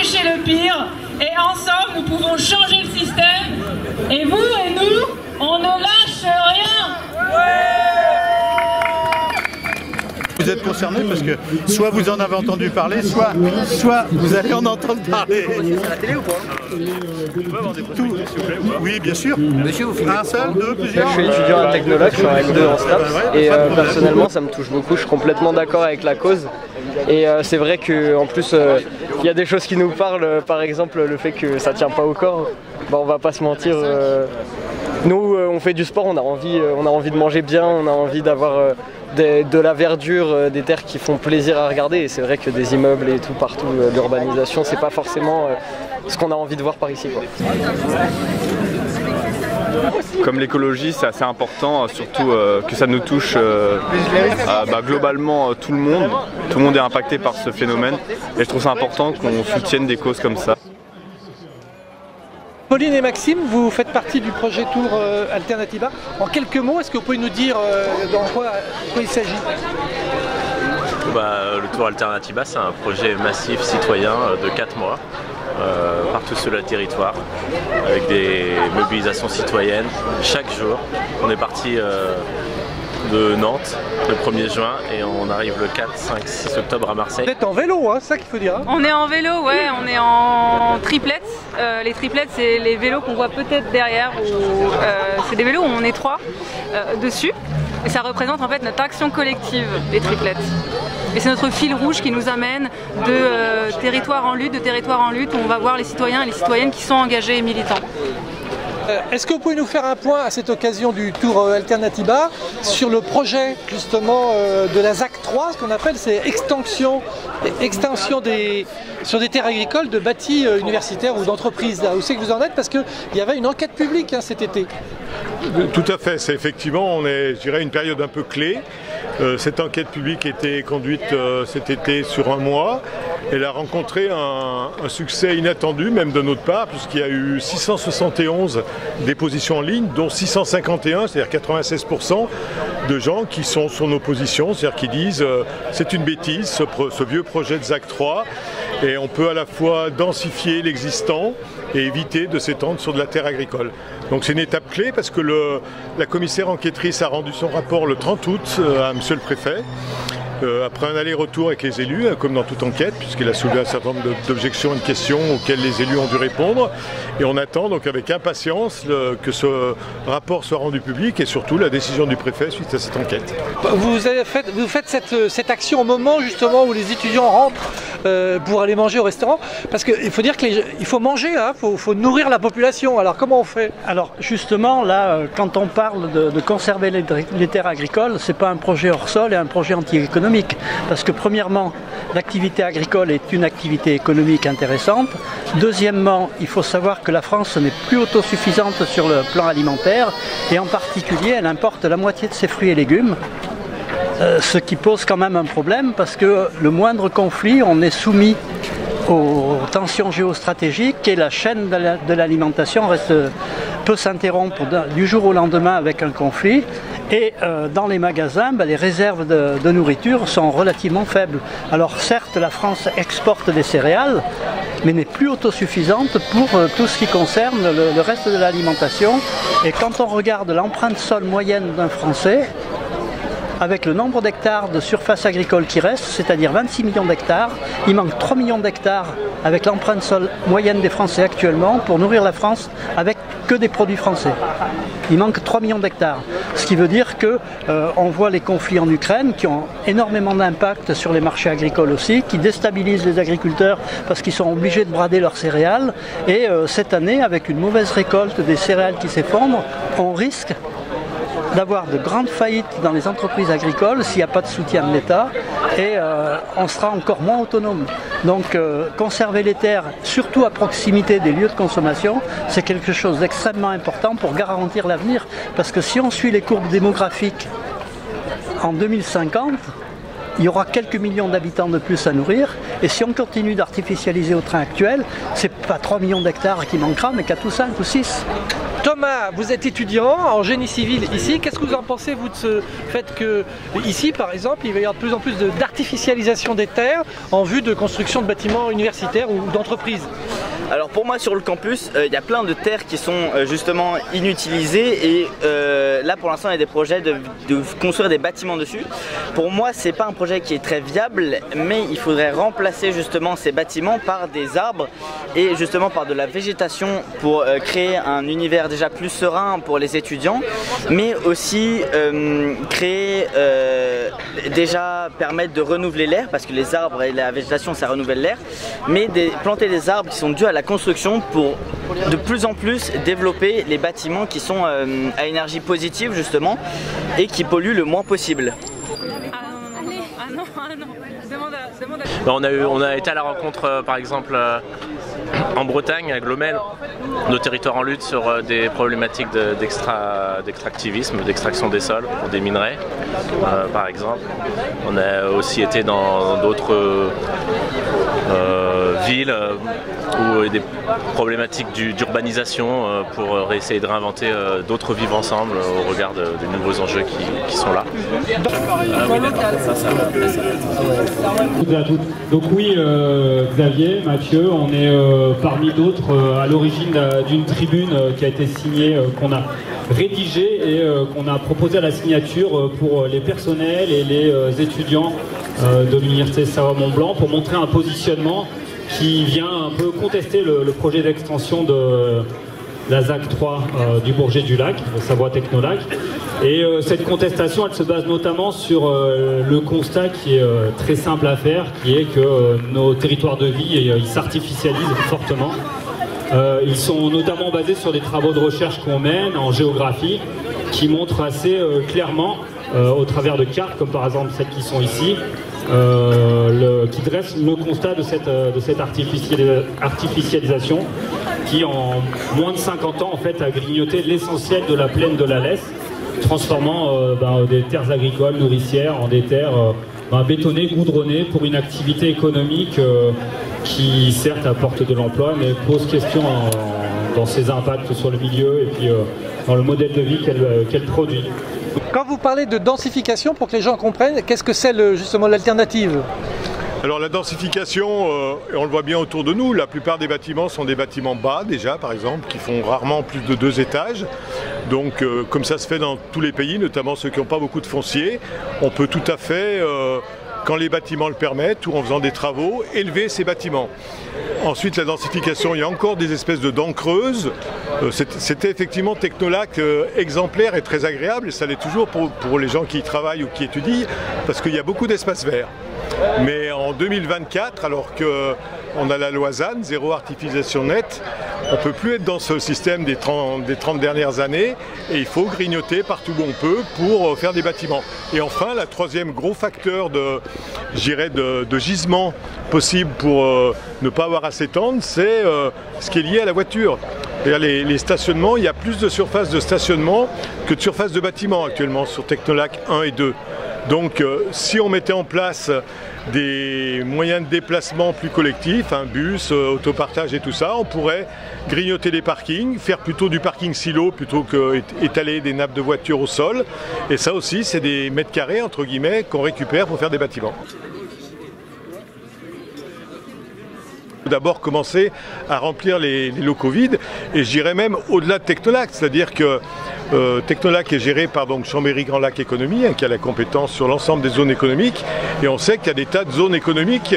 empêcher le pire. Et ensemble, nous pouvons changer le système. Et vous et nous, on ne lâche rien. Vous êtes concernés parce que soit vous en avez entendu parler, soit vous allez en entendre parler. C'est à la télé ou pas? Tout. Oui, bien sûr. Monsieur, vous filmez? Un seul, deux, plusieurs. Je suis étudiant à Technologue, je suis en L2 en STAPS et personnellement ça me touche beaucoup, je suis complètement d'accord avec la cause. Et c'est vrai qu'en plus il y a des choses qui nous parlent, par exemple le fait que ça tient pas au corps. Bah, on va pas se mentir, nous on fait du sport, on a envie de manger bien, on a envie d'avoir de la verdure, des terres qui font plaisir à regarder. Et c'est vrai que des immeubles et tout partout, l'urbanisation, c'est pas forcément ce qu'on a envie de voir par ici, quoi. Comme l'écologie, c'est assez important, surtout que ça nous touche globalement tout le monde. Tout le monde est impacté par ce phénomène et je trouve ça important qu'on soutienne des causes comme ça. Pauline et Maxime, vous faites partie du projet Tour Alternatiba. En quelques mots, est-ce que vous pouvez nous dire dans quoi il s'agit? Le Tour Alternatiba, c'est un projet massif citoyen de 4 mois. Partout sur le territoire, avec des mobilisations citoyennes chaque jour. On est parti de Nantes le 1er juin et on arrive le 4, 5, 6 octobre à Marseille. Vous êtes en vélo, hein, c'est ça qu'il faut dire. Hein. On est en vélo, ouais, on est en triplette. Les triplettes, c'est les vélos qu'on voit peut-être derrière. C'est des vélos où on est 3 dessus. Et ça représente en fait notre action collective, les triplettes. Et c'est notre fil rouge qui nous amène de territoire en lutte, où on va voir les citoyens et les citoyennes qui sont engagés et militants. Est-ce que vous pouvez nous faire un point à cette occasion du Tour Alternatiba sur le projet justement de la ZAC 3, ce qu'on appelle c'est extension sur des terres agricoles de bâtis universitaires ou d'entreprises. Où c'est que vous en êtes? Parce qu'il y avait une enquête publique cet été. Tout à fait, c'est effectivement, on est, je dirais, une période un peu clé. Cette enquête publique a été conduite cet été sur un mois. Elle a rencontré un succès inattendu, même de notre part, puisqu'il y a eu 671 dépositions en ligne, dont 651, c'est-à-dire 96% de gens qui sont sur nos positions, c'est-à-dire qui disent c'est une bêtise, ce vieux projet de ZAC 3, et on peut à la fois densifier l'existant et éviter de s'étendre sur de la terre agricole. Donc c'est une étape clé parce que la commissaire enquêtrice a rendu son rapport le 30 août à monsieur le préfet. Après un aller-retour avec les élus, comme dans toute enquête, puisqu'il a soulevé un certain nombre d'objections et de questions auxquelles les élus ont dû répondre. Et on attend donc avec impatience que ce rapport soit rendu public et surtout la décision du préfet suite à cette enquête. Vous faites cette action au moment justement où les étudiants rentrent pour aller manger au restaurant, parce qu'il faut dire qu'il faut manger, hein, faut nourrir la population. Alors comment on fait? Alors justement là, quand on parle de conserver les terres agricoles, c'est pas un projet hors sol et un projet anti-économique. Parce que premièrement, l'activité agricole est une activité économique intéressante. Deuxièmement, il faut savoir que la France n'est plus autosuffisante sur le plan alimentaire et en particulier, elle importe la moitié de ses fruits et légumes. Ce qui pose quand même un problème parce que le moindre conflit, on est soumis aux tensions géostratégiques et la chaîne de l'alimentation peut s'interrompre du jour au lendemain avec un conflit. Et dans les magasins, les réserves de nourriture sont relativement faibles. Alors certes, la France exporte des céréales, mais n'est plus autosuffisante pour tout ce qui concerne le reste de l'alimentation. Et quand on regarde l'empreinte sol moyenne d'un Français, avec le nombre d'hectares de surface agricole qui reste, c'est-à-dire 26 millions d'hectares, il manque 3 millions d'hectares avec l'empreinte sol moyenne des Français actuellement pour nourrir la France avec que des produits français. Il manque 3 millions d'hectares. Ce qui veut dire qu'on voit les conflits en Ukraine qui ont énormément d'impact sur les marchés agricoles aussi, qui déstabilisent les agriculteurs parce qu'ils sont obligés de brader leurs céréales. Et cette année, avec une mauvaise récolte des céréales qui s'effondrent, on risque d'avoir de grandes faillites dans les entreprises agricoles s'il n'y a pas de soutien de l'État et on sera encore moins autonome. Donc conserver les terres, surtout à proximité des lieux de consommation, c'est quelque chose d'extrêmement important pour garantir l'avenir. Parce que si on suit les courbes démographiques en 2050, il y aura quelques millions d'habitants de plus à nourrir. Et si on continue d'artificialiser au train actuel, c'est pas 3 millions d'hectares qui manquera, mais 4 ou 5 ou 6. Thomas, vous êtes étudiant en génie civil ici. Qu'est-ce que vous en pensez, vous, de ce fait que ici, par exemple, il va y avoir de plus en plus d'artificialisation des terres en vue de construction de bâtiments universitaires ou d'entreprises? Alors pour moi sur le campus, il y a plein de terres qui sont justement inutilisées et là pour l'instant il y a des projets de construire des bâtiments dessus. Pour moi c'est pas un projet qui est très viable, mais il faudrait remplacer justement ces bâtiments par des arbres et justement par de la végétation pour créer un univers déjà plus serein pour les étudiants, mais aussi créer, déjà permettre de renouveler l'air, parce que les arbres et la végétation ça renouvelle l'air, mais planter des arbres qui sont dus à la construction pour de plus en plus développer les bâtiments qui sont à énergie positive justement et qui polluent le moins possible. On a été à la rencontre par exemple en Bretagne, à Glomel, nos territoires en lutte sur des problématiques d'extractivisme, d'extraction des sols pour des minerais par exemple. On a aussi été dans d'autres villes où des problématiques d'urbanisation pour essayer de réinventer d'autres vivre ensemble au regard des nouveaux enjeux qui sont là. Donc oui, Xavier, Mathieu, on est parmi d'autres à l'origine d'une tribune qui a été signée, qu'on a rédigée et qu'on a proposée à la signature pour les personnels et les étudiants de l'Université Savoie-Mont-Blanc pour montrer un positionnement qui vient un peu contester le projet d'extension de la ZAC 3 du Bourget du Lac, le Savoie Technolac. Et cette contestation, elle se base notamment sur le constat qui est très simple à faire, qui est que nos territoires de vie, ils s'artificialisent fortement. Ils sont notamment basés sur des travaux de recherche qu'on mène en géographie, qui montrent assez clairement, au travers de cartes, comme par exemple celles qui sont ici, qui dresse le constat de cette artificialisation qui en moins de 50 ans en fait a grignoté l'essentiel de la plaine de la Lesse, transformant des terres agricoles nourricières en des terres bétonnées, goudronnées pour une activité économique qui certes apporte de l'emploi mais pose question dans ses impacts sur le milieu et puis dans le modèle de vie qu'elle produit. Quand vous parlez de densification, pour que les gens comprennent, qu'est-ce que c'est justement l'alternative? Alors la densification, on le voit bien autour de nous, la plupart des bâtiments sont des bâtiments bas déjà par exemple, qui font rarement plus de 2 étages. Donc comme ça se fait dans tous les pays, notamment ceux qui n'ont pas beaucoup de foncier, on peut tout à fait, quand les bâtiments le permettent ou en faisant des travaux, élever ces bâtiments. Ensuite la densification, il y a encore des espèces de dents creuses. C'était effectivement Technolac exemplaire et très agréable, et ça l'est toujours pour les gens qui y travaillent ou qui étudient, parce qu'il y a beaucoup d'espaces verts. Mais en 2024, alors qu'on a la loi ZAN, zéro artificialisation nette, on ne peut plus être dans ce système des 30 dernières années et il faut grignoter partout où on peut pour faire des bâtiments. Et enfin, le troisième gros facteur de gisement possible pour ne pas avoir à s'étendre, c'est ce qui est lié à la voiture. Les stationnements, il y a plus de surface de stationnement que de surface de bâtiment actuellement sur Technolac 1 et 2. Donc si on mettait en place des moyens de déplacement plus collectifs, un bus, autopartage et tout ça, on pourrait grignoter les parkings, faire plutôt du parking silo plutôt qu'étaler des nappes de voitures au sol. Et ça aussi, c'est des mètres carrés, entre guillemets, qu'on récupère pour faire des bâtiments. D'abord commencer à remplir les locaux vides, et je dirais même au-delà de Technolac, c'est-à-dire que Technolac est géré par Chambéry Grand Lac Économie, qui a la compétence sur l'ensemble des zones économiques, et on sait qu'il y a des tas de zones économiques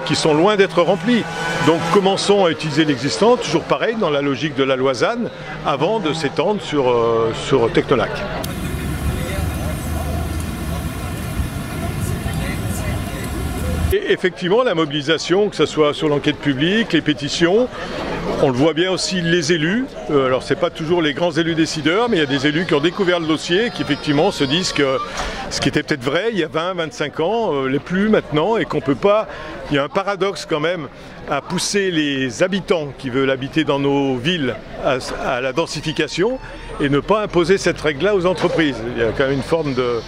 qui sont loin d'être remplies. Donc commençons à utiliser l'existant, toujours pareil dans la logique de la loi ZAN, avant de s'étendre sur Technolac. Et effectivement, la mobilisation, que ce soit sur l'enquête publique, les pétitions, on le voit bien aussi les élus. Alors c'est pas toujours les grands élus décideurs, mais il y a des élus qui ont découvert le dossier et qui effectivement se disent que ce qui était peut-être vrai il y a 20, 25 ans, l'est plus maintenant, et qu'on peut pas. Il y a un paradoxe quand même à pousser les habitants qui veulent habiter dans nos villes à la densification et ne pas imposer cette règle-là aux entreprises. Il y a quand même une forme de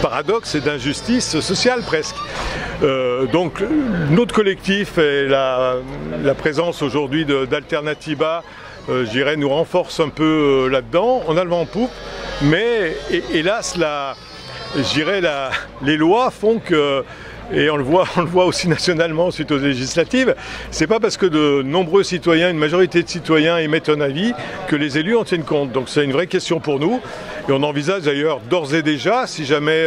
paradoxe et d'injustice sociale presque. Donc notre collectif et la présence aujourd'hui d'Alternativa, je dirais, nous renforce un peu là-dedans. On a le vent en poupe, mais hélas, je dirais, les lois font que, et on le voit aussi nationalement suite aux législatives, c'est pas parce que de nombreux citoyens, une majorité de citoyens émettent un avis que les élus en tiennent compte. Donc c'est une vraie question pour nous et on envisage d'ailleurs d'ores et déjà, si jamais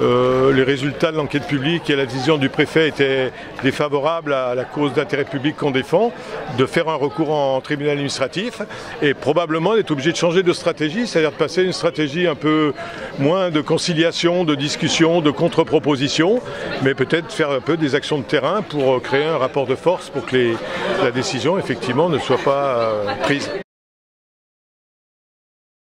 les résultats de l'enquête publique et la décision du préfet étaient défavorables à la cause d'intérêt public qu'on défend, de faire un recours en tribunal administratif et probablement d'être obligé de changer de stratégie, c'est-à-dire de passer à une stratégie un peu moins de conciliation, de discussion, de contre-proposition, mais peut-être faire un peu des actions de terrain pour créer un rapport de force pour que la décision effectivement ne soit pas prise.